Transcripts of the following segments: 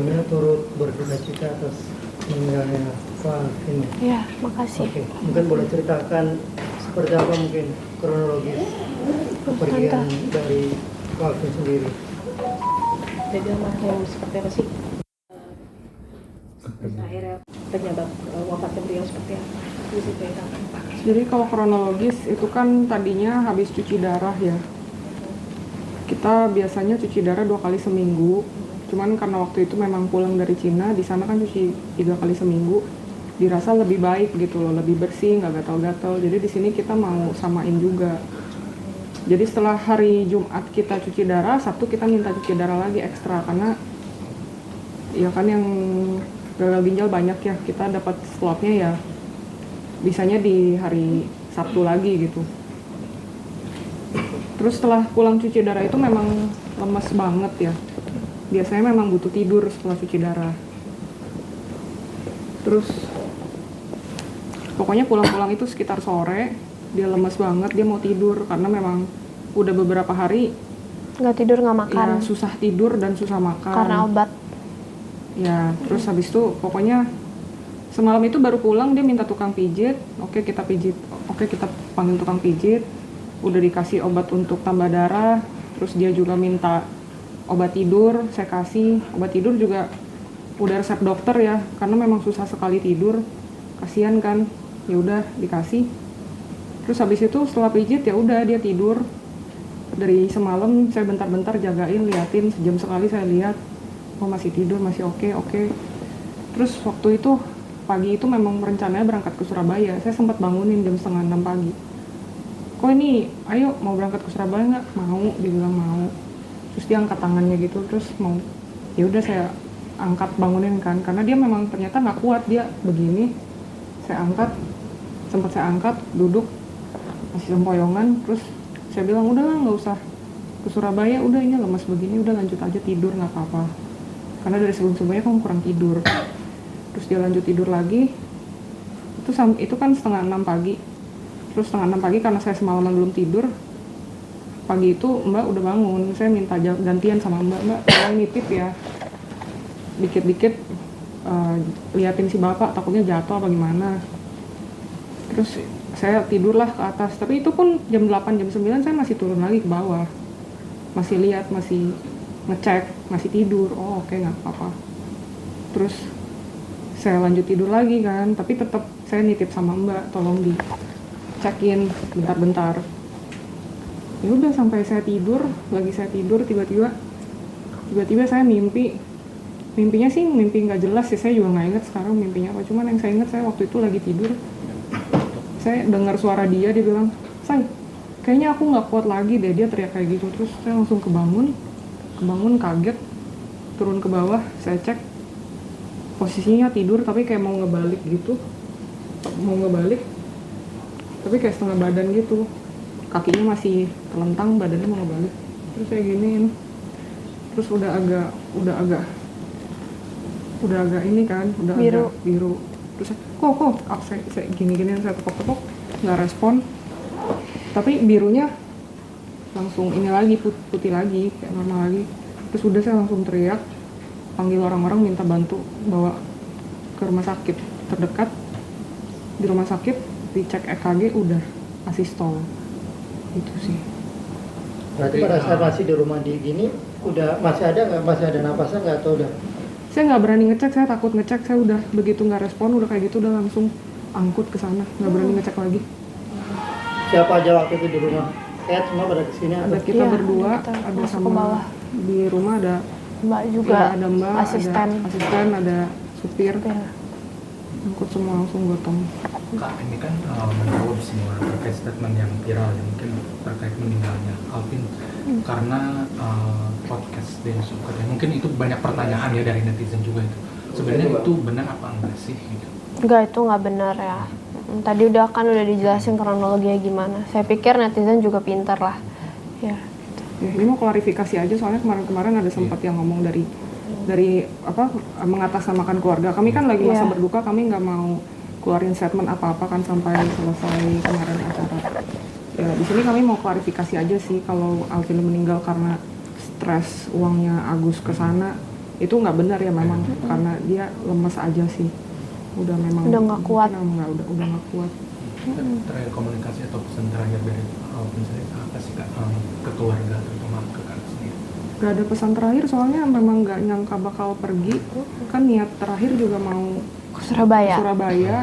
sebelumnya turut berduka cita atas meninggalnya Pak Alvin. Ya, makasih. Oke, mungkin boleh ceritakan seperti apa mungkin kronologis kepergian dari Pak Alvin sendiri. Jadi almarhum seperti apa sih? Akhirnya penyebab wafatnya beliau seperti apa? Bisa ceritakan Pak. Jadi kalau kronologis itu kan tadinya habis cuci darah ya. Kita biasanya cuci darah 2 kali seminggu. Cuman karena waktu itu memang pulang dari Cina, di sana kan cuci 3 kali seminggu. Dirasa lebih baik gitu loh, lebih bersih, nggak gatal-gatal. Jadi di sini kita mau samain juga. Jadi setelah hari Jumat kita cuci darah, Sabtu kita minta cuci darah lagi ekstra karena ya kan yang gagal ginjal banyak ya, kita dapat slotnya ya bisanya di hari Sabtu lagi gitu. Terus setelah pulang cuci darah itu memang lemes banget ya. Biasanya memang butuh tidur setelah cuci darah. Terus pokoknya pulang-pulang itu sekitar sore, dia lemes banget, dia mau tidur karena memang udah beberapa hari Nggak tidur, nggak makan. ya susah tidur dan susah makan. Karena obat. Ya, terus habis itu pokoknya semalam itu baru pulang dia minta tukang pijit. Oke, kita pijit. Oke, kita panggil tukang pijit. Udah dikasih obat untuk tambah darah. Terus dia juga minta obat tidur, saya kasih. Obat tidur juga udah resep dokter ya, karena memang susah sekali tidur. Kasihan kan. Ya udah dikasih. Terus habis itu setelah pijit ya udah dia tidur. Dari semalam saya bentar-bentar jagain, liatin, sejam sekali saya lihat. Oh masih tidur, masih oke. Terus waktu itu pagi itu memang rencananya berangkat ke Surabaya. Saya sempat bangunin jam 5:30 pagi. Kok ini, ayo mau berangkat ke Surabaya nggak? Mau, dia bilang mau. Terus dia angkat tangannya gitu, terus mau. Ya udah saya angkat bangunin kan, karena dia memang ternyata nggak kuat, dia begini. Saya angkat, duduk, masih sempoyongan. Terus saya bilang udahlah nggak usah ke Surabaya, udah ini lemas begini, udah lanjut aja tidur nggak apa-apa. Karena dari sebelum-sebelumnya kamu kurang tidur. Terus dia lanjut tidur lagi. Itu kan 5:30 pagi. Terus 5:30 pagi karena saya semalaman belum tidur. Pagi itu Mbak udah bangun. Saya minta gantian sama Mbak tolong nitip ya. Dikit-dikit liatin si bapak, takutnya jatuh apa gimana. Terus saya tidurlah ke atas. Tapi itu pun jam 8, jam 9 saya masih turun lagi ke bawah. Masih lihat, masih ngecek, masih tidur. Oh oke, nggak apa-apa. Terus saya lanjut tidur lagi kan, tapi tetap saya nitip sama Mbak tolong dicekin bentar-bentar. Ya udah sampai saya tidur, lagi saya tidur tiba-tiba saya mimpinya sih mimpi nggak jelas sih, saya juga nggak inget sekarang mimpinya apa. Cuman yang saya inget, saya waktu itu lagi tidur, saya dengar suara dia bilang, "Say, kayaknya aku nggak kuat lagi deh," dia teriak kayak gitu. Terus saya langsung kebangun kaget, turun ke bawah, saya cek posisinya tidur tapi kayak mau ngebalik tapi kayak setengah badan gitu, kakinya masih telentang, badannya mau ngebalik. Terus saya giniin, terus udah agak ini kan, udah Biru. agak biru. Terus saya gini-ginian, saya tepok-tepok, nggak respon, tapi birunya langsung ini lagi, putih lagi, kayak normal lagi. Terus udah saya langsung teriak, panggil orang-orang minta bantu bawa ke rumah sakit terdekat. Di rumah sakit dicek EKG udah asistol. Itu sih. Berarti pada saat masih di rumah di gini udah masih ada napasan nggak, atau udah? Saya nggak berani ngecek, saya takut ngecek. Saya udah begitu nggak respon, udah kayak gitu udah langsung angkut ke sana, nggak berani ngecek lagi. Siapa aja waktu itu di rumah? Sehat semua pada kesini? Ada kita Iya, berdua, kita ada masuk ke sama bawah. di rumah ada Mbak juga, ya, ada Mbak, asisten. ada asisten, ada supir, Ya. angkut semua langsung gotong. Kak, ini kan menjawab semua terkait statement yang viral yang mungkin terkait meninggalnya Alvin karena podcast Dennis Suker. Mungkin itu banyak pertanyaan ya dari netizen juga itu. Sebenarnya itu benar apa enggak sih? Gitu. Enggak, itu nggak benar ya. Tadi udah dijelasin kronologinya gimana. Saya pikir netizen juga pintar lah. Ya. Ya, ini mau klarifikasi aja, soalnya kemarin ada sempat yang ngomong dari apa mengatasnamakan keluarga. Kami kan lagi masa berduka, kami nggak mau keluarin statement apa-apa kan sampai selesai kemarin acara. Ya, di sini kami mau klarifikasi aja sih, kalau Alvin meninggal karena stres uangnya Agus ke sana, itu nggak benar ya memang karena dia lemes aja sih, udah memang Udah nggak kuat. udah nggak kuat. Terakhir komunikasi atau pesan terakhir dari Alvin sendiri apa sih Kak, ke keluarga terutama ke Kak sendiri? Gak ada pesan terakhir soalnya memang nggak nyangka bakal pergi, kan niat terakhir juga mau Ke Surabaya. Surabaya,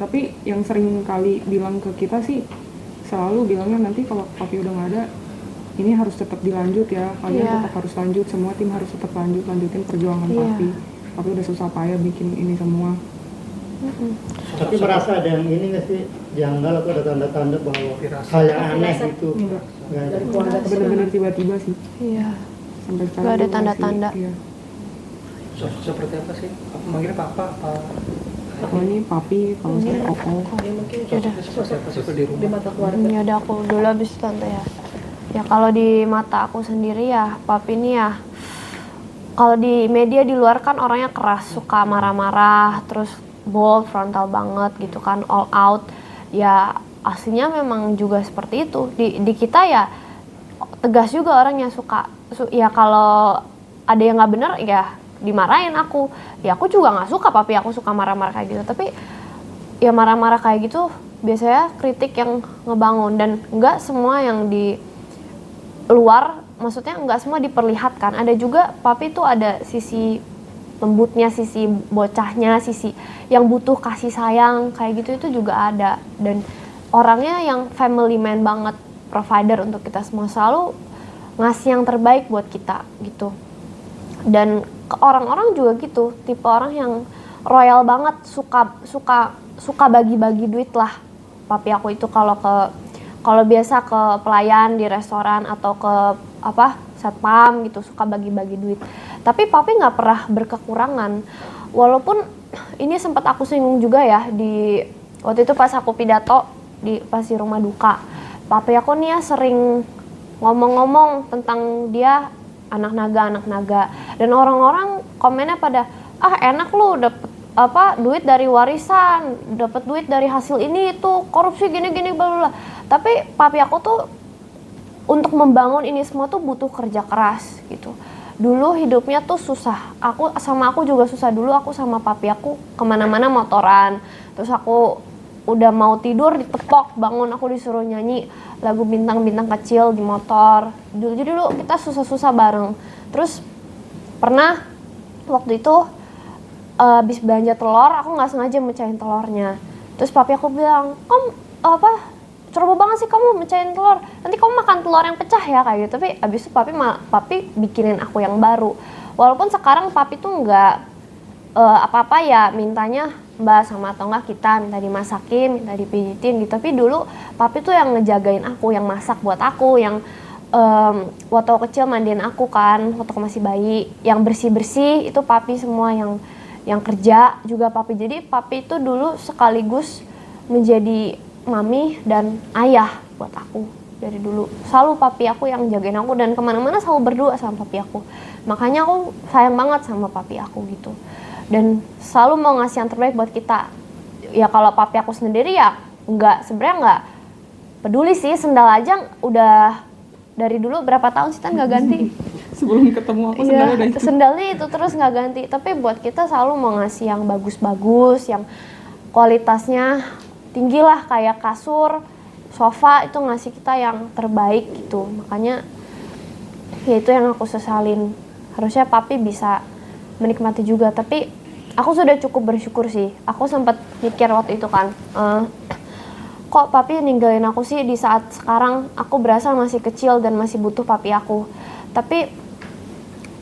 tapi yang sering kali bilang ke kita sih selalu bilangnya nanti kalau papi udah nggak ada, ini harus tetap dilanjut ya, kalian Iya. tetap harus lanjut, semua tim harus tetap lanjutin perjuangan Iya. papi udah susah payah bikin ini semua. Tapi merasa ada yang ini nggak sih, janggal atau ada tanda-tanda bahwa hal yang aneh itu? Enggak, Nggak ada. Dari keluarga bener-bener tiba-tiba sih Iya. sampai sekarang Nggak ada juga tanda-tanda. masih, iya. Sosok seperti apa sih? Apa manggilnya papa apa? Kalau ini papi, kalau saya koko. Ya mungkin Yaudah. Seperti apa sih di di rumah? mata keluarga. Ya udah aku dulu habis itu tante ya. Ya kalau di mata aku sendiri ya, papi ini ya, kalau di media di luar kan orangnya keras, suka marah-marah, terus bold, frontal banget gitu kan, all out. Ya aslinya memang juga seperti itu. Di kita ya tegas juga orangnya, suka ya kalau ada yang nggak bener ya dimarahin aku. Ya aku juga nggak suka papi aku suka marah-marah kayak gitu. Tapi ya marah-marah kayak gitu biasanya kritik yang ngebangun, dan nggak semua yang di luar, maksudnya nggak semua diperlihatkan. Ada juga papi tuh ada sisi lembutnya, sisi bocahnya, sisi yang butuh kasih sayang kayak gitu, itu juga ada. Dan orangnya yang family man banget, provider untuk kita semua, selalu ngasih yang terbaik buat kita gitu. Dan ke orang-orang juga gitu, tipe orang yang royal banget, suka bagi-bagi duit lah. Papi aku itu kalau biasa ke pelayan di restoran atau ke satpam gitu, suka bagi-bagi duit. Tapi papi nggak pernah berkekurangan. Walaupun ini sempat aku singgung juga ya di waktu itu pas aku pidato pas di rumah duka. Papi aku nih ya sering ngomong-ngomong tentang dia anak naga. Dan orang-orang komennya pada, enak lu dapet duit dari warisan, dapet duit dari hasil ini itu, korupsi gini-gini bla bla. Tapi papi aku tuh untuk membangun ini semua tuh butuh kerja keras gitu. Dulu hidupnya tuh susah. Aku juga susah dulu. Aku sama papi aku kemana-mana motoran. Terus aku udah mau tidur ditepok, bangun aku disuruh nyanyi lagu bintang-bintang kecil di motor. Jadi dulu kita susah-susah bareng. Terus pernah waktu itu habis belanja telur, aku nggak sengaja mecahin telurnya. Terus papi aku bilang, ceroboh banget sih kamu mecahin telur, nanti kamu makan telur yang pecah ya kayak gitu. Tapi abis itu papi bikinin aku yang baru. Walaupun sekarang papi tuh nggak apa-apa ya, mintanya mbak sama atau enggak kita minta dimasakin, minta dipijitin gitu. Tapi dulu papi tuh yang ngejagain aku, yang masak buat aku, yang waktu kecil mandiin aku kan, waktu aku masih bayi, yang bersih-bersih itu papi semua, yang kerja juga papi. Jadi papi itu dulu sekaligus menjadi mami dan ayah buat aku dari dulu. Selalu papi aku yang jagain aku, dan kemana-mana selalu berdua sama papi aku. Makanya aku sayang banget sama papi aku gitu. Dan selalu mau ngasih yang terbaik buat kita. Ya kalau papi aku sendiri ya sebenarnya nggak peduli sih. Sendal aja udah dari dulu berapa tahun sih nggak ganti. Sebelum ketemu aku sendalnya udah itu. Sendalnya itu terus nggak ganti. Tapi buat kita selalu mau ngasih yang bagus-bagus, yang kualitasnya tinggi lah, kayak kasur, sofa, itu ngasih kita yang terbaik gitu. Makanya ya itu yang aku sesalin. Harusnya papi bisa menikmati juga, tapi aku sudah cukup bersyukur sih. Aku sempat mikir waktu itu kan, kok papi ninggalin aku sih di saat sekarang aku berasa masih kecil dan masih butuh papi aku. Tapi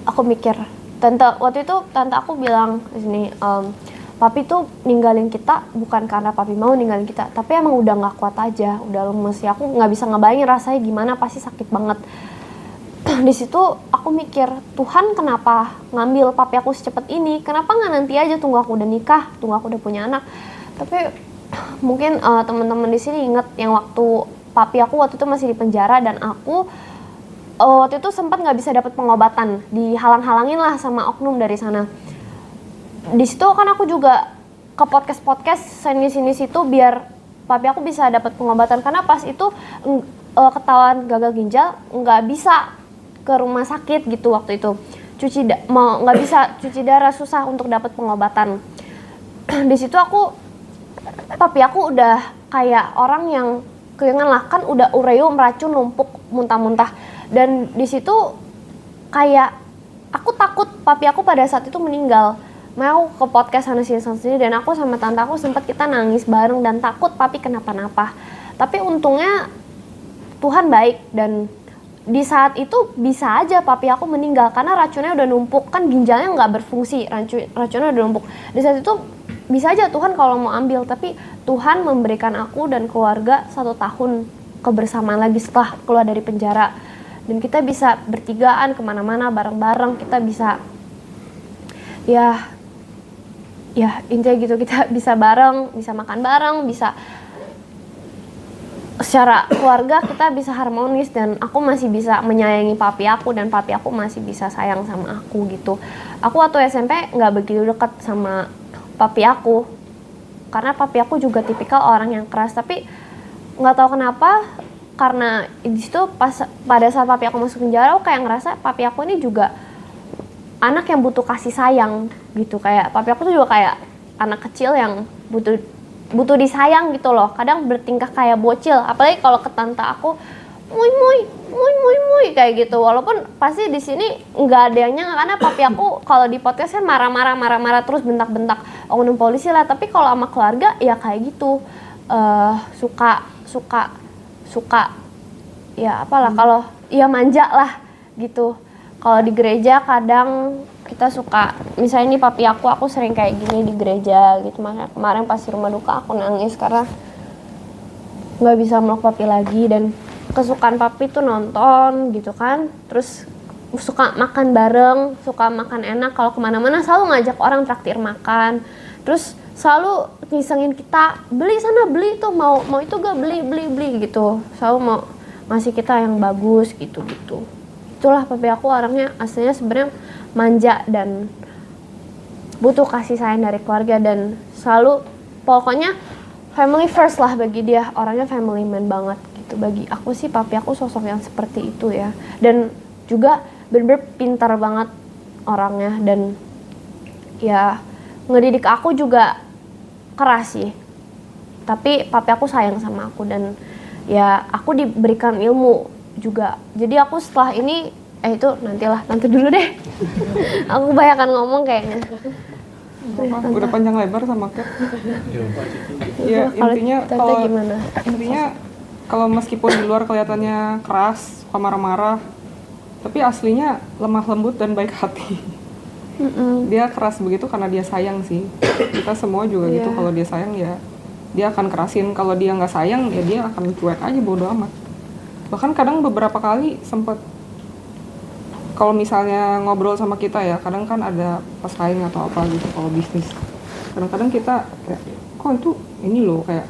aku mikir, waktu itu tante aku bilang di sini, papi tuh ninggalin kita bukan karena papi mau ninggalin kita, tapi emang udah nggak kuat aja, udah lemes ya. Aku nggak bisa ngebayangin rasanya gimana, pasti sakit banget. Di situ aku mikir, Tuhan kenapa ngambil papi aku secepat ini? Kenapa nggak nanti aja, tunggu aku udah nikah, tunggu aku udah punya anak? Tapi mungkin teman-teman di sini inget yang waktu papi aku waktu itu masih di penjara, dan aku waktu itu sempat nggak bisa dapat pengobatan, dihalang-halangin lah sama oknum dari sana. Di situ kan aku juga ke podcast sini situ biar papi aku bisa dapat pengobatan, karena pas itu ketahuan gagal ginjal, nggak bisa ke rumah sakit gitu waktu itu. nggak bisa cuci darah, susah untuk dapat pengobatan. Di situ papi aku udah kayak orang yang keingetan lah, kan udah ureum racun numpuk muntah-muntah, dan di situ kayak aku takut papi aku pada saat itu meninggal. Mau ke podcast sana sini dan aku sama tante aku sempat kita nangis bareng dan takut papi kenapa-napa. Tapi untungnya Tuhan baik, dan di saat itu bisa aja papi aku meninggal karena racunnya udah numpuk, kan ginjalnya nggak berfungsi, racunnya udah numpuk. Di saat itu bisa aja Tuhan kalau mau ambil, tapi Tuhan memberikan aku dan keluarga 1 tahun kebersamaan lagi setelah keluar dari penjara, dan kita bisa bertigaan kemana-mana bareng-bareng, kita bisa ya intinya gitu, kita bisa bareng, bisa makan bareng, bisa secara keluarga kita bisa harmonis, dan aku masih bisa menyayangi papi aku dan papi aku masih bisa sayang sama aku gitu. Aku waktu SMP nggak begitu dekat sama papi aku karena papi aku juga tipikal orang yang keras, tapi nggak tahu kenapa karena di situ pada saat papi aku masuk penjara, aku kayak ngerasa papi aku ini juga anak yang butuh kasih sayang gitu. Kayak papi aku tuh juga kayak anak kecil yang butuh disayang gitu loh. Kadang bertingkah kayak bocil, apalagi kalau ke tante aku muy kayak gitu. Walaupun pasti di sini nggak ada yang nyangka karena papi aku kalau di podcast kan marah-marah terus bentak-bentak oknum polisi lah. Tapi kalau sama keluarga ya kayak gitu, suka ya apalah, kalau ya manja lah gitu. Kalau di gereja kadang kita suka, misalnya nih papi aku sering kayak gini di gereja gitu. Makanya kemarin pas di rumah duka aku nangis karena nggak bisa meluk papi lagi, dan kesukaan papi tuh nonton gitu kan, terus suka makan bareng, suka makan enak, kalau kemana-mana selalu ngajak orang traktir makan, terus selalu ngisengin kita beli sana beli tuh, mau itu gak beli gitu, selalu mau ngasih kita yang bagus gitu. Itulah papi aku orangnya aslinya sebenarnya manja dan butuh kasih sayang dari keluarga, dan selalu pokoknya family first lah bagi dia, orangnya family man banget gitu. Bagi aku sih papi aku sosok yang seperti itu ya, dan juga bener-bener pintar banget orangnya, dan ya ngedidik aku juga keras sih, tapi papi aku sayang sama aku, dan ya aku diberikan ilmu juga. Jadi aku setelah ini itu nanti dulu deh. Aku kebanyakan ngomong kayaknya. Udah panjang lebar sama Kat. Ya intinya kalau meskipun di luar kelihatannya keras, suka marah-marah, tapi aslinya lemah lembut dan baik hati. Dia keras begitu karena dia sayang sih. Kita semua juga gitu, kalau dia sayang ya dia akan kerasin. Kalau dia nggak sayang ya dia akan cuek aja, bodo amat. Bahkan kadang beberapa kali sempat, kalau misalnya ngobrol sama kita ya, kadang kan ada pesaing atau apa gitu kalau bisnis. Kadang-kadang kita kayak, kok itu ini loh, kayak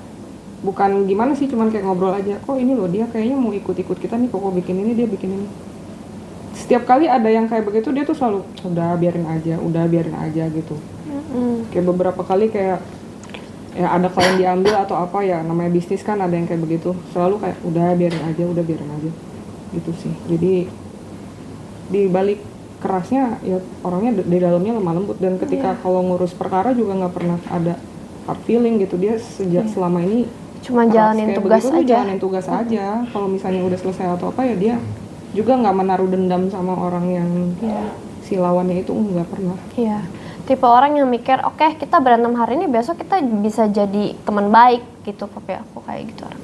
bukan gimana sih, cuman kayak ngobrol aja, kok ini loh dia kayaknya mau ikut-ikut kita nih, kok bikin ini, dia bikin ini. Setiap kali ada yang kayak begitu dia tuh selalu udah biarin aja gitu. Kayak beberapa kali kayak ya ada klien diambil atau apa ya, namanya bisnis kan ada yang kayak begitu, selalu kayak udah biarin aja gitu sih. Jadi di balik kerasnya ya orangnya di dalamnya lemah lembut, dan ketika kalau ngurus perkara juga nggak pernah ada hard feeling gitu. Dia selama ini cuma jalanin tugas aja. Kalau misalnya udah selesai atau apa ya dia juga nggak menaruh dendam sama orang yang si lawannya itu, nggak pernah. Iya, tipe orang yang mikir, oke, kita berantem hari ini, besok kita bisa jadi teman baik gitu. Papi aku kayak gitu orang.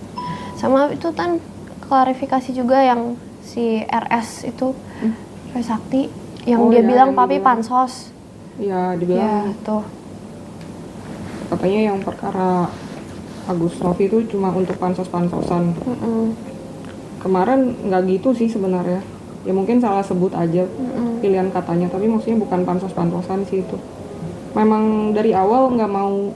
Sama itu kan klarifikasi juga yang si RS itu, Roy Sakti, yang dia bilang papi pansos. Iya, dibilang. Ya, tuh. Katanya yang perkara Agus Novi itu cuma untuk pansos-pansosan. Kemarin nggak gitu sih sebenarnya. Ya mungkin salah sebut aja pilihan katanya, tapi maksudnya bukan pansos-pansosan sih itu. Memang dari awal nggak mau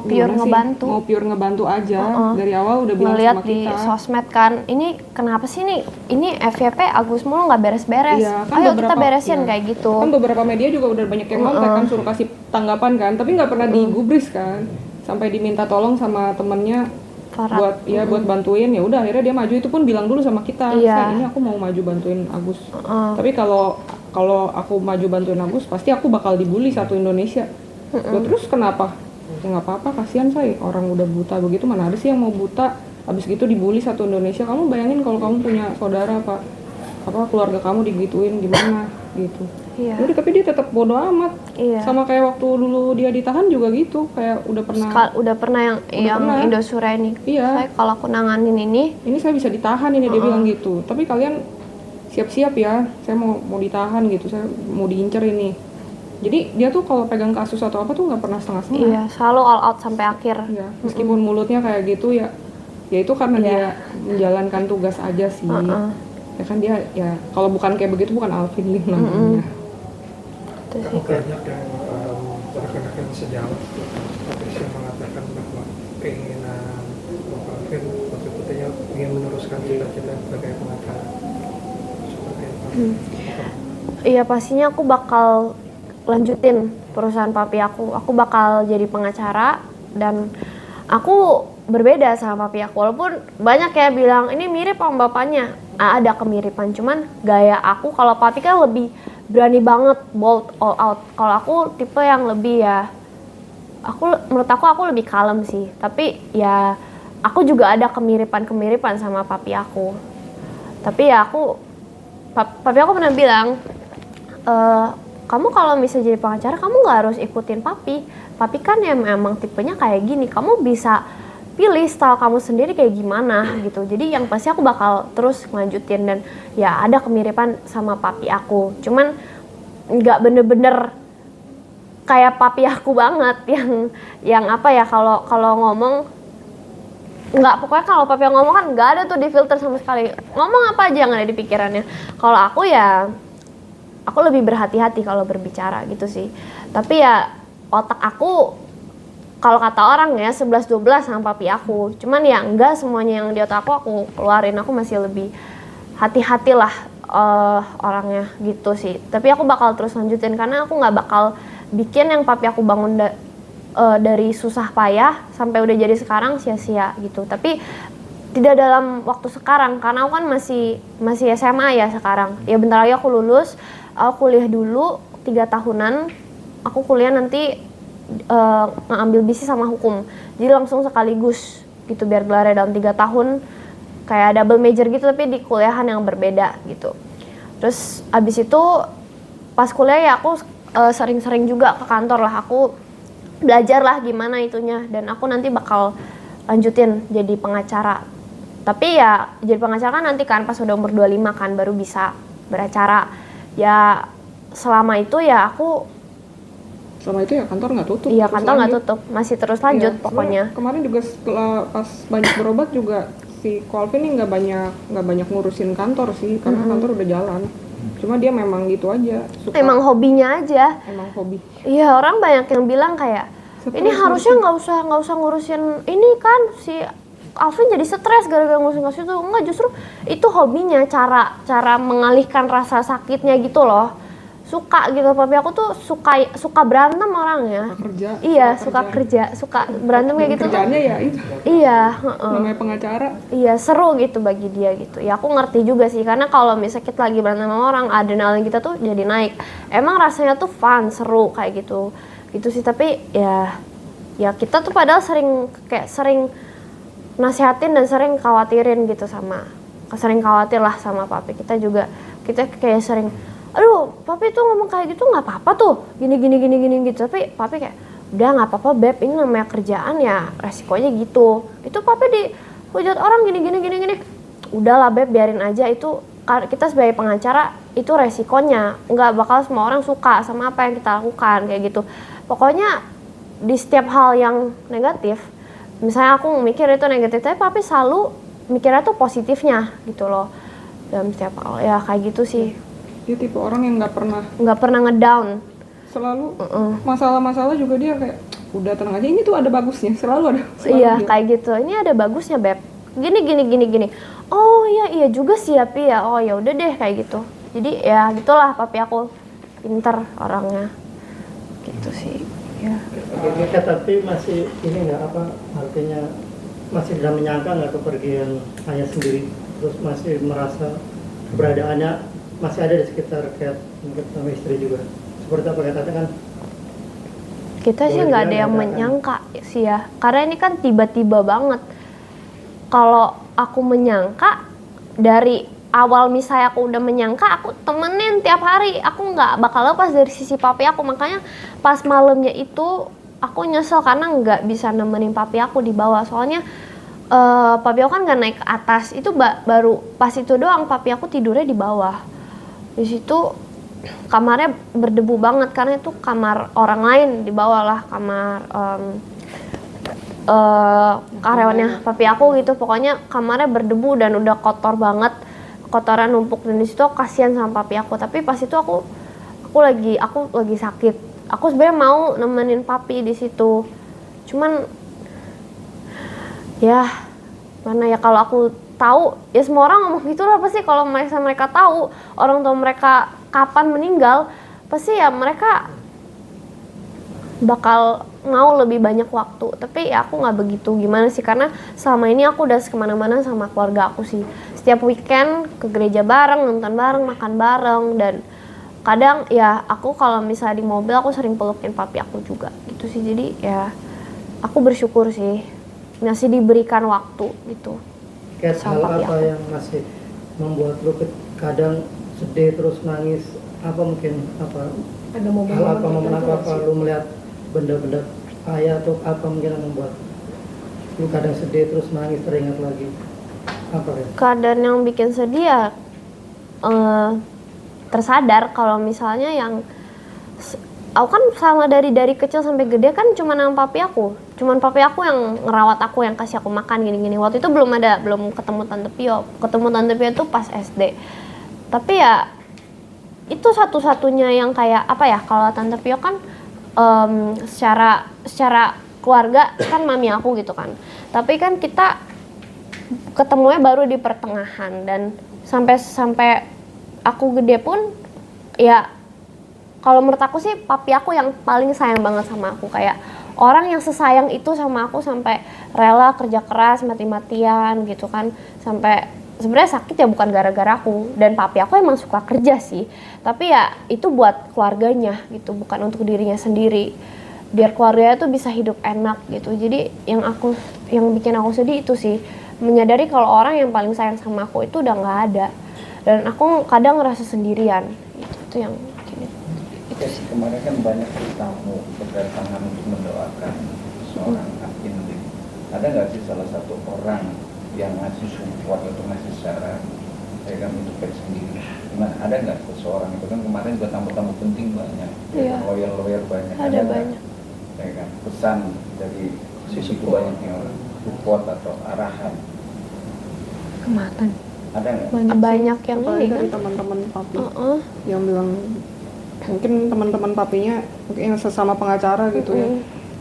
pure ngebantu aja. Dari awal udah bilang ngeliat sama kita. Di sosmed kan, ini kenapa sih nih, ini FYP Agus mulu nggak beres-beres. Iya, kan ayo kita beresin kayak gitu. Kan beberapa media juga udah banyak yang ngontek kan, suruh kasih tanggapan kan, tapi nggak pernah digubris kan. Sampai diminta tolong sama temennya, buat buat bantuin. Ya udah akhirnya dia maju, itu pun bilang dulu sama kita, Iya. "Say, ini aku mau maju bantuin Agus." Tapi kalau aku maju bantuin Agus pasti aku bakal dibully satu Indonesia. Loh, terus kenapa? Ya nggak apa-apa, kasihan Say, orang udah buta begitu, mana ada sih yang mau buta abis gitu dibully satu Indonesia. Kamu bayangin kalau kamu punya saudara apa keluarga kamu digituin gimana gitu. Iya. Jadi tapi dia tetap bodo amat. Iya. Sama kayak waktu dulu dia ditahan juga gitu, kayak udah pernah yang pernah. Indosura ini. Iya. Saya kalau aku nanganin ini, Saya bisa ditahan ini, dia bilang gitu. Tapi kalian siap-siap ya, saya mau ditahan gitu, saya mau diincer ini. Jadi dia tuh kalau pegang kasus atau apa tuh nggak pernah setengah-setengah. iya selalu all out sampai akhir. Ya, meskipun mulutnya kayak gitu ya itu karena dia menjalankan tugas aja sih. Ya kan dia ya kalau bukan kayak begitu bukan Alvin Lim namanya. Itu sih. Banyak yang rekan-rekan sejawat yang mengatakan bahwa keinginan Alvin betul-betulnya ingin meneruskan cita-cita sebagai pengacara. Seperti apa? Iya pastinya aku bakal lanjutin perusahaan papi aku. Aku bakal jadi pengacara dan aku berbeda sama papi aku. Walaupun banyak ya bilang ini mirip sama bapaknya. Ada kemiripan, cuman gaya aku kalau papi kan lebih berani banget, bold, all out. Kalau aku tipe yang lebih ya, menurut aku lebih kalem sih. Tapi ya aku juga ada kemiripan sama papi aku. Tapi ya papi aku pernah bilang, kamu kalau bisa jadi pengacara kamu nggak harus ikutin papi kan emang tipenya kayak gini, kamu bisa pilih style kamu sendiri kayak gimana gitu. Jadi yang pasti aku bakal terus ngelanjutin dan ya ada kemiripan sama papi aku, cuman nggak bener-bener kayak papi aku banget yang apa ya, kalau ngomong nggak, pokoknya kalau papi ngomong kan nggak ada tuh di filter sama sekali, ngomong apa aja yang ada di pikirannya. Kalau aku ya aku lebih berhati-hati kalau berbicara gitu sih. Tapi ya otak aku kalau kata orang ya 11-12 sama papi aku. Cuman ya enggak semuanya yang di otak aku keluarin. Aku masih lebih hati-hati lah orangnya gitu sih. Tapi aku bakal terus lanjutin karena aku nggak bakal bikin yang papi aku bangun dari susah payah sampai udah jadi sekarang sia-sia gitu. Tapi tidak dalam waktu sekarang karena aku kan masih SMA ya sekarang. Ya bentar lagi aku lulus. Aku kuliah dulu 3 tahunan. Aku kuliah nanti ngambil bisnis sama hukum, jadi langsung sekaligus gitu biar gelarnya dalam 3 tahun kayak double major gitu tapi di kuliahan yang berbeda gitu. Terus abis itu pas kuliah ya aku sering-sering juga ke kantor lah, aku belajar lah gimana itunya dan aku nanti bakal lanjutin jadi pengacara. Tapi ya jadi pengacara kan nanti kan pas udah umur 25 kan baru bisa beracara. Ya selama itu ya kantor nggak tutup. Iya, kantor nggak tutup, masih terus lanjut pokoknya. Kemarin juga setelah pas banyak berobat juga si Alvin ini nggak banyak ngurusin kantor sih karena kantor udah jalan. Cuma dia memang gitu aja. Emang hobinya aja. Emang hobi. Iya, orang banyak yang bilang kayak ini harusnya nggak usah ngurusin ini kan si Alvin jadi stres gara-gara ngurusin kasus itu. Enggak, justru itu hobinya, cara mengalihkan rasa sakitnya gitu loh. Suka gitu, papi aku tuh suka berantem orangnya. Suka kerja, suka berantem kayak gitu. Kerjaannya ya itu. Iya, namanya pengacara. Iya, seru gitu bagi dia gitu. Ya aku ngerti juga sih karena kalau misalnya kita lagi berantem sama orang, adrenalin kita tuh jadi naik. Emang rasanya tuh fun, seru kayak gitu. Gitu sih, tapi ya kita tuh padahal sering nasihatin dan sering khawatirin gitu sering khawatir lah sama papi. Kita kayak sering, aduh papi tuh ngomong kayak gitu nggak apa-apa tuh gini gitu. Tapi papi kayak udah nggak apa-apa beb, ini namanya kerjaan ya resikonya gitu. Itu papi dihujat orang gini. Udahlah beb, biarin aja, itu kita sebagai pengacara itu resikonya, nggak bakal semua orang suka sama apa yang kita lakukan kayak gitu. Pokoknya di setiap hal yang negatif, misalnya aku mikir itu negatif, tapi papi selalu mikirnya tuh positifnya gitu loh dalam setiap hal. Ya kayak gitu sih. Dia tipe orang yang nggak pernah ngedown. Selalu masalah-masalah juga dia kayak udah tenang aja, ini tuh ada bagusnya, selalu ada. Iya kayak gitu, ini ada bagusnya beb, gini. Oh iya juga sih ya Pi ya. Oh ya udah deh kayak gitu. Jadi ya gitulah papi aku, pinter orangnya gitu sih ya. Tapi masih ini nggak apa artinya masih tidak menyangka nggak kepergian ayah sendiri, terus masih merasa keberadaannya masih ada di sekitar Cat, mungkin sama istri juga. Seperti apa kata kan? Kita sih Boleh nggak ada dibilang yang nggak menyangka sih ya, karena ini kan tiba-tiba banget. Kalau aku menyangka dari awal, misalnya aku udah menyangka, aku temenin tiap hari, aku nggak bakal lepas dari sisi papi aku. Makanya pas malamnya itu aku nyesel karena nggak bisa nemenin papi aku di bawah. Soalnya papi aku kan nggak naik ke atas, itu baru pas itu doang papi aku tidurnya di bawah. Di situ kamarnya berdebu banget karena itu kamar orang lain di bawah lah, kamar karyawannya papi aku gitu. Pokoknya kamarnya berdebu dan udah kotor banget, kotoran numpuk, dan di situ aku kasihan sama papi aku. Tapi pas itu aku lagi sakit. Aku sebenarnya mau nemenin papi di situ. Cuman ya mana ya, kalau aku tahu, ya semua orang ngomong gitu lah pasti. Kalau mereka tahu orang tua mereka kapan meninggal, pasti ya mereka bakal mau lebih banyak waktu. Tapi ya aku nggak begitu gimana sih, karena selama ini aku udah kemana-mana sama keluarga aku sih. Setiap weekend ke gereja bareng, nonton bareng, makan bareng, dan kadang ya aku kalau misalnya di mobil aku sering pelukin papi aku juga gitu sih. Jadi ya aku bersyukur sih masih diberikan waktu gitu. Cat, hal Sama papi apa aku. yang masih membuat lu kadang sedih terus nangis? Apa mungkin apa Ada hal apa momen tertentu apa nggak sih? lu melihat benda-benda ayah atau apa mungkin yang membuat lu kadang sedih terus nangis teringat lagi? Apa ya? Keadaan yang bikin sedih ya tersadar kalau misalnya yang aku kan sama dari kecil sampai gede kan cuma sama papi aku. Cuman papi aku yang ngerawat aku, yang kasih aku makan gini-gini. Waktu itu belum ketemu Tante Pio. Ketemu Tante Pio itu pas SD. Tapi ya itu satu-satunya yang kayak apa ya, kalau Tante Pio kan secara keluarga kan mami aku gitu kan. Tapi kan kita ketemunya baru di pertengahan, dan sampai aku gede pun ya kalau menurut aku sih papi aku yang paling sayang banget sama aku. Kayak orang yang sesayang itu sama aku, sampai rela kerja keras mati-matian gitu kan. Sampai sebenarnya sakit ya bukan gara-gara aku, dan papi aku emang suka kerja sih, tapi ya itu buat keluarganya gitu, bukan untuk dirinya sendiri, biar keluarganya tuh bisa hidup enak gitu. Jadi yang bikin aku sedih itu sih, menyadari kalau orang yang paling sayang sama aku itu udah nggak ada, dan aku kadang ngerasa sendirian gitu. Itu yang bikin Ya, kemarin kan banyak tamu berdatangan untuk mendoakan seorang Apin. Ada nggak sih salah satu orang yang ngasih support atau ngasih saran ya kan untuk Cat sendiri? Gimana? Ada nggak seseorang itu kan kemarin juga tamu-tamu penting banyak, Iya. lawyer banyak. Ada nggak, banyak. ya kan, pesan dari sisi banyaknya orang, support atau arahan? kematan. Ada nggak? Banyak yang Apalagi ini dari kan. teman-teman papi Heeh. yang bilang, mungkin teman-teman papinya mungkin yang sesama pengacara gitu ya,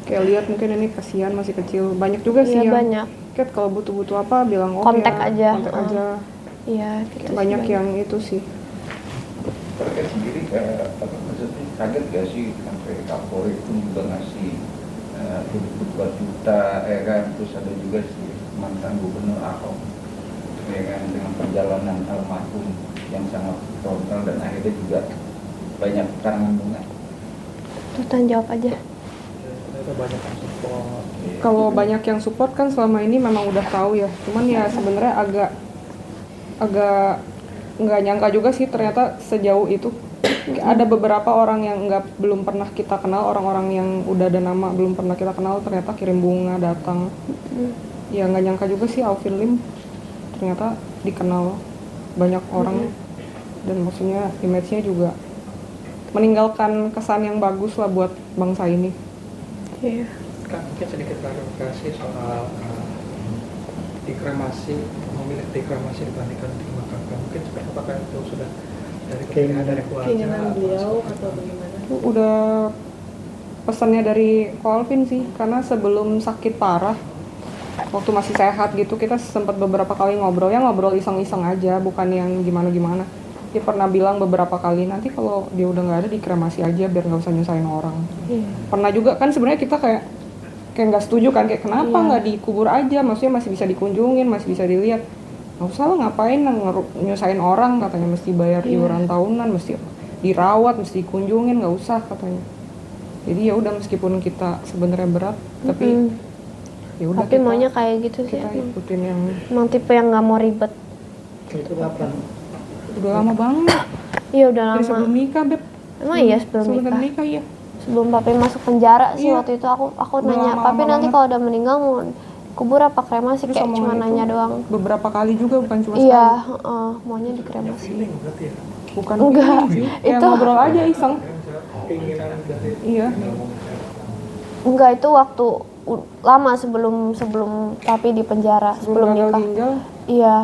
kayak lihat mungkin ini kasihan masih kecil. Banyak juga sih Iya, yang banyak. Cat kalau butuh apa bilang Kontak ya, aja. kontak aja. Iya, gitu Kayak sih, banyak yang itu sih. Terkait sendiri maksudnya kaget gak sih sampai Kapolri itu juga ngasih 2 juta ya kan, terus ada juga si mantan gubernur Ahok ya kan, dengan perjalanan almarhum yang sangat frontal, dan akhirnya juga banyak karangan bunga. Tuh, Tan jawab aja. Ternyata banyak yang support. Kalau banyak yang support kan selama ini memang udah tahu ya. Cuman ya sebenarnya agak nggak nyangka juga sih ternyata sejauh itu. Ada beberapa orang yang belum pernah kita kenal, orang-orang yang udah ada nama belum pernah kita kenal, ternyata kirim bunga datang. Ya nggak nyangka juga sih Alvin Lim ternyata dikenal banyak orang, dan maksudnya image-nya juga meninggalkan kesan yang bagus lah buat bangsa ini. Iya. Kak, mungkin sedikit klarifikasi soal dikremasi, memilih dikremasi dibandingkan dimakamkan. Mungkin seperti apakah itu sudah dari keinginan dari keluarga? Keinginan beliau atau bagaimana? Itu udah pesannya dari Ko Alvin sih, karena sebelum sakit parah, waktu masih sehat gitu, kita sempat beberapa kali ngobrol iseng-iseng aja, bukan yang gimana-gimana. Dia pernah bilang beberapa kali, nanti kalau dia udah nggak ada dikremasi aja biar nggak usah nyusahin orang. Iya. Pernah juga kan sebenarnya kita kayak kayak nggak setuju kan, kayak kenapa Iya. nggak dikubur aja, maksudnya masih bisa dikunjungin, masih bisa dilihat. Nggak usah lah, ngapain nyusahin orang, katanya mesti bayar Iya. iuran tahunan, mesti dirawat, mesti dikunjungin, nggak usah katanya. Jadi ya udah, meskipun kita sebenarnya berat, tapi Mm-mm. ya udah Papi maunya kayak gitu sih. kita ikutin yang Emang tipe yang nggak mau ribet. Itu kapan? udah lama banget Iya udah dari sebelum lama. nikah, Beb. Emang iya sebelum nikah. nikah ya. Sebelum papi masuk penjara sih Iya. waktu itu aku Udah nanya, lama papi nanti banget. kalau udah meninggal mau kubur apa kremasi? Terus Kayak omongan cuma itu nanya doang. beberapa kali juga, bukan cuma Iya, sekali. maunya dikremasi. Feeling berarti ya, Bukan Enggak, feeling sih, kayak itu- ngobrol aja iseng. keinginan dari Iya. Enggak, itu waktu lama sebelum papi di penjara, sebelum gagal nikah. ginjal. Iya,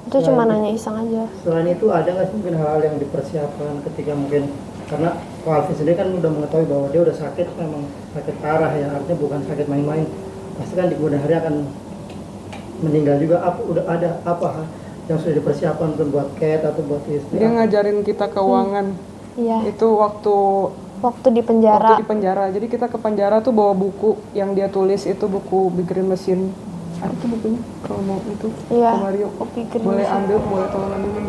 itu cuma Selain- nanya iseng aja. Selain itu ada nggak sih mungkin hal-hal yang dipersiapkan ketika mungkin, karena Ko Alvin sendiri kan udah mengetahui bahwa dia udah sakit, memang sakit parah ya, artinya bukan sakit main-main. Pasti kan di kemudian hari akan meninggal juga. Udah ada apa yang sudah dipersiapkan untuk buat Kate atau buat istri? Dia ngajarin kita keuangan. Iya, Itu waktu waktu di penjara. di penjara. Jadi kita ke penjara tuh bawa buku yang dia tulis, itu buku Big Green Machine. Ada tuh bukunya kalau mau itu. Iya, Ke Mario. kopi green Boleh machine. ambil, boleh tolong ambilin.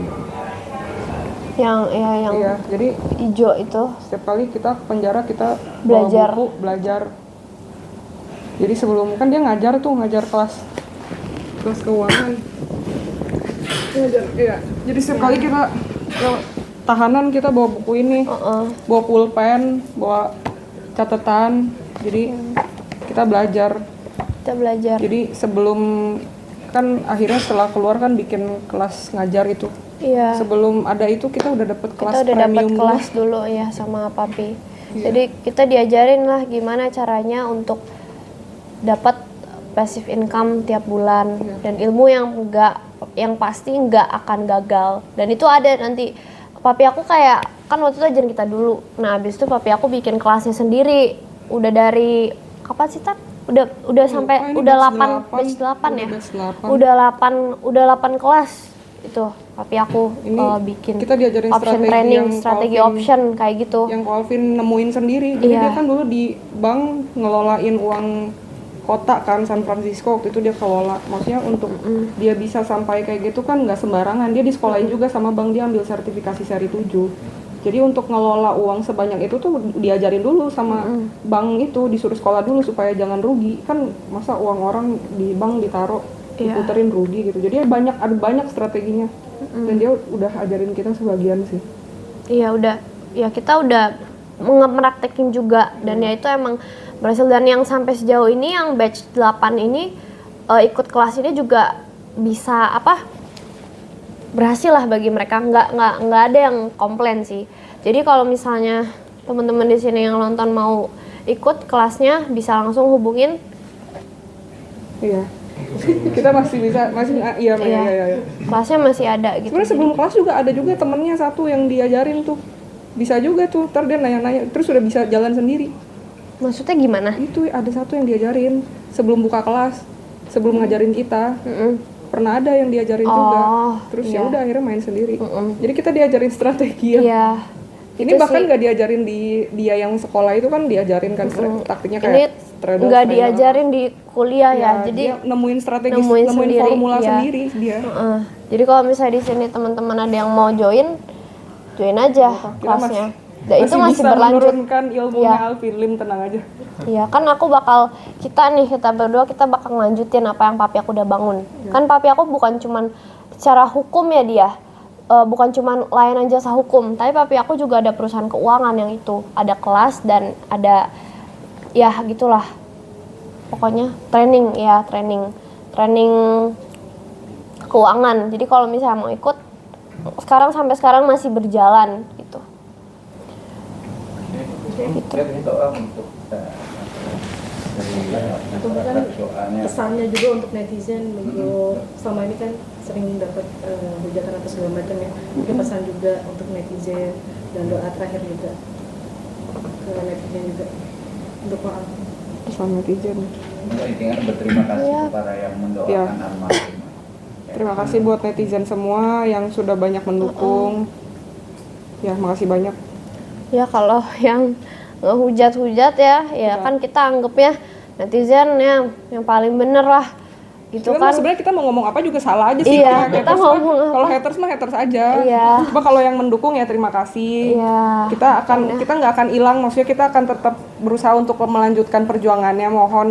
yang Iya, jadi hijau itu. setiap kali kita ke penjara kita Belajar. bawa buku, belajar. Jadi sebelum kan dia ngajar kelas keuangan. Ngajar, iya. Jadi setiap kali kita ke tahanan kita bawa buku ini, bawa pulpen, bawa catatan. Jadi kita belajar. Kita belajar. Jadi sebelum kan akhirnya setelah keluar kan bikin kelas ngajar itu. Iya. Sebelum ada itu kita udah dapet kelas Kita udah dapat premium dulu. kelas dulu ya sama papi. Iya. Jadi kita diajarin lah gimana caranya untuk dapat passive income tiap bulan, Iya. dan ilmu yang pasti nggak akan gagal. Dan itu ada nanti. Papi aku kayak kan waktu itu ajarin kita dulu. Nah habis itu papi aku bikin kelasnya sendiri. Udah dari kapan sih, Tak? Udah sampai ini udah batch 8 ya. udah batch 8. Udah 8 kelas itu papi aku Ini bikin. kita diajarin option strategi training, yang strategi Calvin- option kayak gitu. Yang Calvin nemuin sendiri. Jadi Iya. dia kan dulu di bank ngelolain uang kota kan, San Francisco, waktu itu dia kelola. Maksudnya untuk dia bisa sampai kayak gitu kan nggak sembarangan. Dia disekolahin juga sama bank, dia ambil sertifikasi seri 7. Jadi untuk ngelola uang sebanyak itu tuh diajarin dulu sama bank itu, disuruh sekolah dulu supaya jangan rugi. Kan masa uang orang di bank ditaruh Iya. diputerin rugi gitu. Jadi ada banyak strateginya. Dan dia udah ajarin kita sebagian sih. Iya udah, ya kita udah mempraktekin juga, dan ya itu emang berhasil. Dan yang sampai sejauh ini yang batch 8 ini ikut kelas ini juga bisa berhasil lah bagi mereka, nggak ada yang komplain sih. Jadi kalau misalnya teman-teman di sini yang nonton mau ikut kelasnya bisa langsung hubungin. Iya. Kita masih bisa, iya. Kelasnya masih ada gitu. Sebenarnya sebelum kelas juga ada juga temennya satu yang diajarin tuh. Bisa juga tuh, ntar dia nanya-nanya, terus udah bisa jalan sendiri. Maksudnya gimana? Itu ada satu yang diajarin sebelum buka kelas, sebelum ngajarin kita. Pernah ada yang diajarin juga. Terus ya iya. udah akhirnya main sendiri. Jadi kita diajarin strategi ya. Iya. Ini Itu bahkan sih. nggak diajarin di dia yang sekolah itu kan diajarin kan taktiknya Ini kayak trader, nggak trader. diajarin di kuliah ya, Ya, jadi dia nemuin strategi, nemuin nemuin sendiri, formula iya. sendiri dia. Jadi kalau misalnya di sini teman-teman ada yang mau join aja Kita kelasnya. Dan itu masih bisa berlanjut. menurunkan ilmunya Iya. Alvin Lim, tenang aja. Iya, kan aku kita berdua bakal ngelanjutin apa yang papi aku udah bangun. Iya. Kan papi aku bukan cuman secara hukum ya dia, bukan cuman layanan jasa hukum, tapi papi aku juga ada perusahaan keuangan yang itu, ada kelas dan ada ya gitulah. Pokoknya training keuangan. Jadi kalau misalnya mau ikut sampai sekarang masih berjalan gitu. Jadi doa untuk Itu kan soalnya pesannya juga untuk netizen, untuk selama ini kan sering dapat hujatan atau segala macam ya. Mungkin pesan juga untuk netizen dan doa terakhir juga ke netizen juga untuk maaf. Pesan netizen. intinya berterima kasih Iya. kepada yang mendoakan Iya. almarhum. Terima kasih buat netizen semua yang sudah banyak mendukung. Ya, makasih banyak. Ya kalau yang ngehujat-hujat ya Iya. kan kita anggapnya netizen yang paling bener lah gitu Sebenarnya kan. sebenarnya kita mau ngomong apa juga salah aja sih. Iya, Kalau kita haters mah- ngomong apa. Kalau haters mah haters aja. Iya. Cuma kalau yang mendukung ya terima kasih. Iya. Kita nggak akan hilang, maksudnya kita akan tetap berusaha untuk melanjutkan perjuangannya. Mohon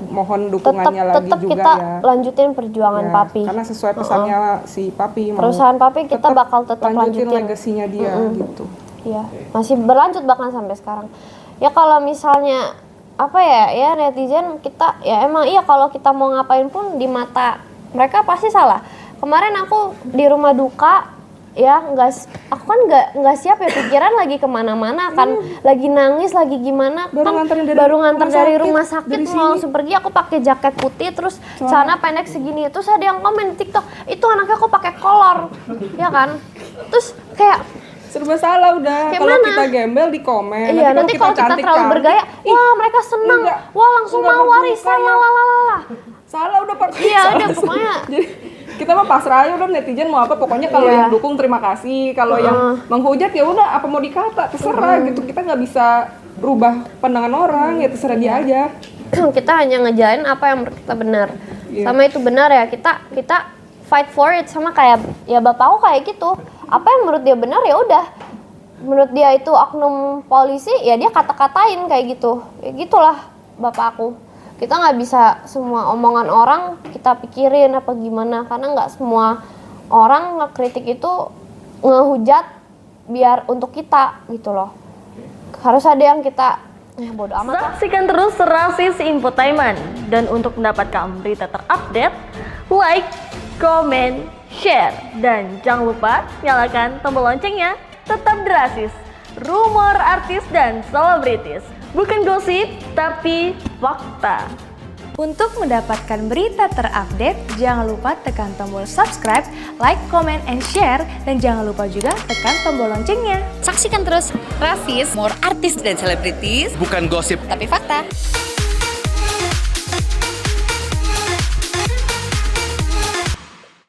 mohon dukungannya lagi tetap juga kita ya. lanjutin perjuangan Ya, papi. Karena sesuai pesannya si papi mau Perusahaan papi kita bakal tetap lanjutin lanjutin. legasinya dia gitu. Iya, masih berlanjut bahkan sampai sekarang. Ya kalau misalnya apa ya netizen kita ya emang iya kalau kita mau ngapain pun di mata mereka pasti salah. Kemarin aku di rumah duka ya aku kan nggak siap ya, pikiran lagi kemana-mana kan, lagi nangis lagi gimana Baru kan, nganterin dari baru nganter rumah dari sakit, rumah sakit dari mau sini. langsung pergi. Aku pakai jaket putih terus celana pendek segini, terus ada yang komen di TikTok itu anaknya kok pakai kolor ya kan, terus kayak Serba salah udah. Kayak Kalau mana? kita gembel di komen. iya, nanti kalau kita terlalu bergaya, wah mereka senang, wah langsung mau warisan, lalalala. Salah udah Pak. Iya, Salah udah sih. pokoknya. Jadi kita mah pasrah aja udah, netizen mau apa pokoknya kalau Iya. yang dukung terima kasih, kalau yang menghujat ya udah apa mau dikata terserah gitu. Kita nggak bisa rubah pandangan orang, ya terserah dia aja. Kita hanya ngejalan apa yang menurut kita benar. Iya. Sama itu benar ya, kita fight for it, sama kayak ya bapakku kayak gitu. Apa yang menurut dia benar ya udah. Menurut dia itu oknum polisi ya dia kata-katain kayak gitu. Ya gitulah bapakku. Kita nggak bisa semua omongan orang kita pikirin apa gimana, karena nggak semua orang ngekritik itu ngehujat biar untuk kita gitu loh. Harus ada yang kita bodo amat lah. Saksikan terus Rasis Infotainment, dan untuk mendapatkan berita terupdate, like, comment, share, dan jangan lupa nyalakan tombol loncengnya. Tetap Rasis, rumor artis dan selebritis, bukan gosip tapi fakta. Untuk mendapatkan berita terupdate, jangan lupa tekan tombol subscribe, like, comment, and share, dan jangan lupa juga tekan tombol loncengnya. Saksikan terus Rasis, more artis dan selebritis, bukan gosip tapi fakta.